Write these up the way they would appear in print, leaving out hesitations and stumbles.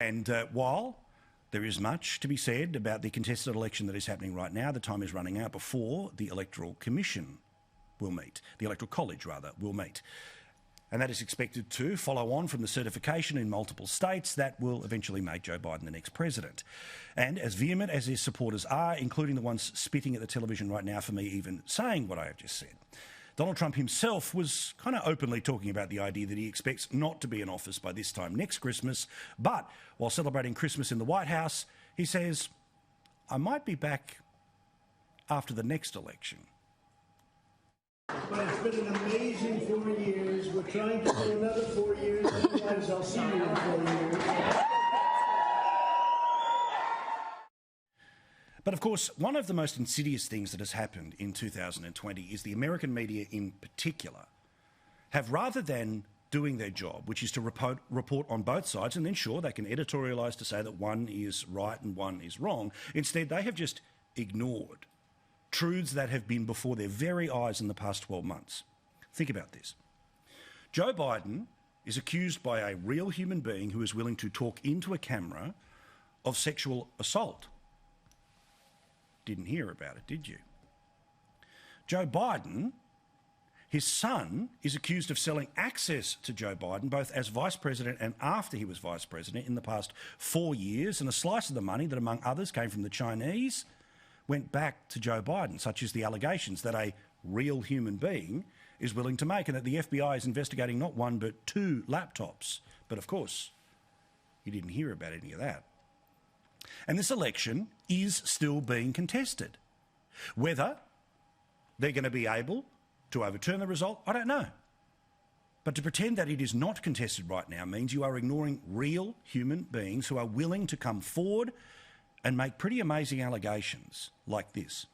And while there is much to be said about the contested election that is happening right now, the time is running out before the Electoral Commission will meet, the Electoral College, rather, will meet. And that is expected to follow on from the certification in multiple states that will eventually make Joe Biden the next president. And as vehement as his supporters are, including the ones spitting at the television right now for me even saying what I have just said, Donald Trump himself was kind of openly talking about the idea that he expects not to be in office by this time next Christmas, but while celebrating Christmas in the White House, he says, "I might be back after the next election." But it's been an amazing 4 years. We're trying to do another 4 years, otherwise I'll see you in 4 years. But of course, one of the most insidious things that has happened in 2020 is the American media in particular have, rather than doing their job, which is to report on both sides, and then sure, they can editorialise to say that one is right and one is wrong, instead they have just ignored truths that have been before their very eyes in the past 12 months. Think about this. Joe Biden is accused by a real human being who is willing to talk into a camera of sexual assault. Didn't hear about it, did you? Joe Biden, his son, is accused of selling access to Joe Biden, both as Vice President and after he was Vice President in the past 4 years, and a slice of the money that, among others, came from the Chinese, went back to Joe Biden, such as the allegations that a real human being is willing to make, and that the FBI is investigating not one but 2 laptops. But of course, you didn't hear about any of that. And this election is still being contested. Whether they're going to be able to overturn the result, I don't know. But to pretend that it is not contested right now means you are ignoring real human beings who are willing to come forward and make pretty amazing allegations like this.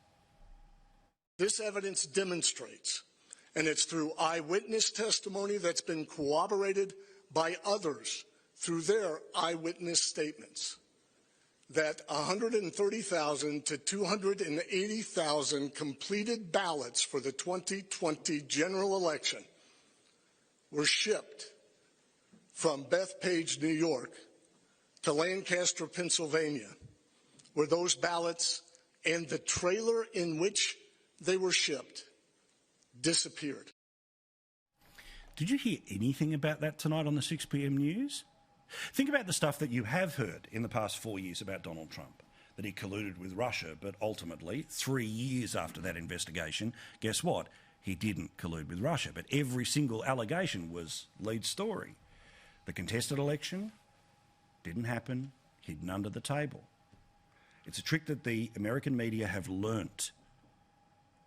This evidence demonstrates, and it's through eyewitness testimony that's been corroborated by others through their eyewitness statements, that 130,000 to 280,000 completed ballots for the 2020 general election were shipped from Bethpage, New York to Lancaster, Pennsylvania, where those ballots and the trailer in which they were shipped disappeared. Did you hear anything about that tonight on the 6 p.m. news? Think about the stuff that you have heard in the past 4 years about Donald Trump, that he colluded with Russia, but ultimately, 3 years after that investigation, guess what? He didn't collude with Russia, but every single allegation was lead story. The contested election didn't happen, hidden under the table. It's a trick that the American media have learnt,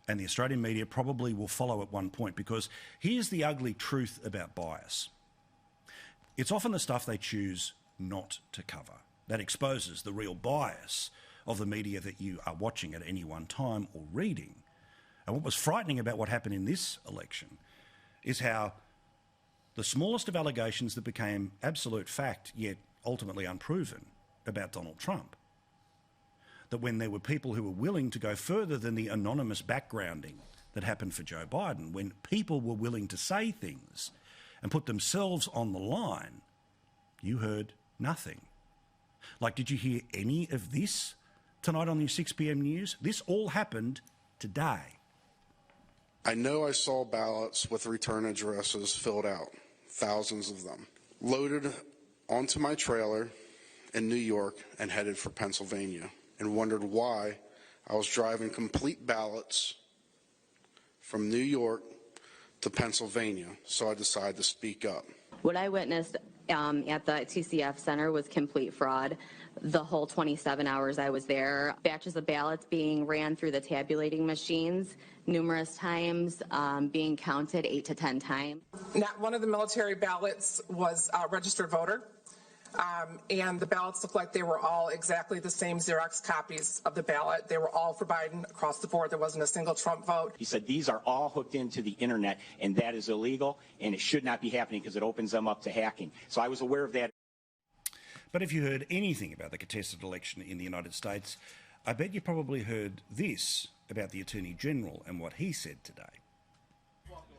and the Australian media probably will follow at one point, because here's the ugly truth about bias. It's often the stuff they choose not to cover that exposes the real bias of the media that you are watching at any one time or reading. And what was frightening about what happened in this election is how the smallest of allegations that became absolute fact, yet ultimately unproven, about Donald Trump, that when there were people who were willing to go further than the anonymous backgrounding that happened for Joe Biden, when people were willing to say things and put themselves on the line, you heard nothing. Like, did you hear any of this tonight on the 6 p.m. news? This all happened today. I know I saw ballots with return addresses filled out, thousands of them, loaded onto my trailer in New York and headed for Pennsylvania, and wondered why I was driving complete ballots from New York to Pennsylvania, so I decided to speak up. What I witnessed at the TCF Center was complete fraud. The whole 27 hours I was there, batches of ballots being ran through the tabulating machines numerous times, being counted 8 to 10 times. Not one of the military ballots was a registered voter. And the ballots looked like they were all exactly the same Xerox copies of the ballot. They were all for Biden across the board. There wasn't a single Trump vote. He said these are all hooked into the internet, and that is illegal, and it should not be happening because it opens them up to hacking. So I was aware of that. But if you heard anything about the contested election in the United States, I bet you probably heard this about the Attorney General and what he said today.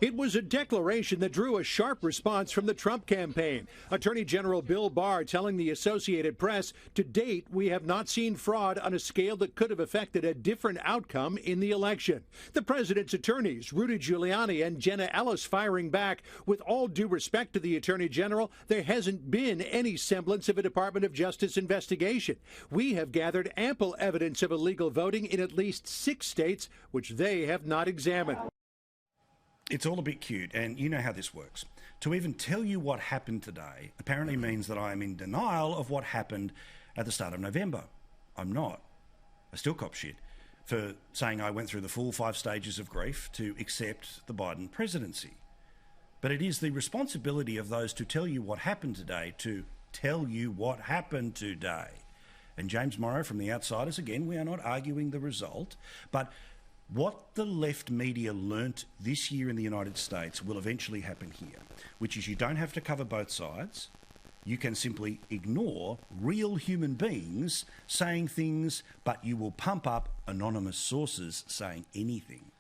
It was a declaration that drew a sharp response from the Trump campaign. Attorney General Bill Barr telling the Associated Press, to date, we have not seen fraud on a scale that could have affected a different outcome in the election. The president's attorneys, Rudy Giuliani and Jenna Ellis, firing back. With all due respect to the Attorney General, there hasn't been any semblance of a Department of Justice investigation. We have gathered ample evidence of illegal voting in at least 6 states, which they have not examined. It's all a bit cute, and you know how this works. To even tell you what happened today apparently means that I am in denial of what happened at the start of November. I'm not. I still cop shit for saying I went through the full 5 stages of grief to accept the Biden presidency. But it is the responsibility of those to tell you what happened today to tell you what happened today. And James Morrow from The Outsiders, again, we are not arguing the result, but what the left media learnt this year in the United States will eventually happen here, which is you don't have to cover both sides. You can simply ignore real human beings saying things, but you will pump up anonymous sources saying anything.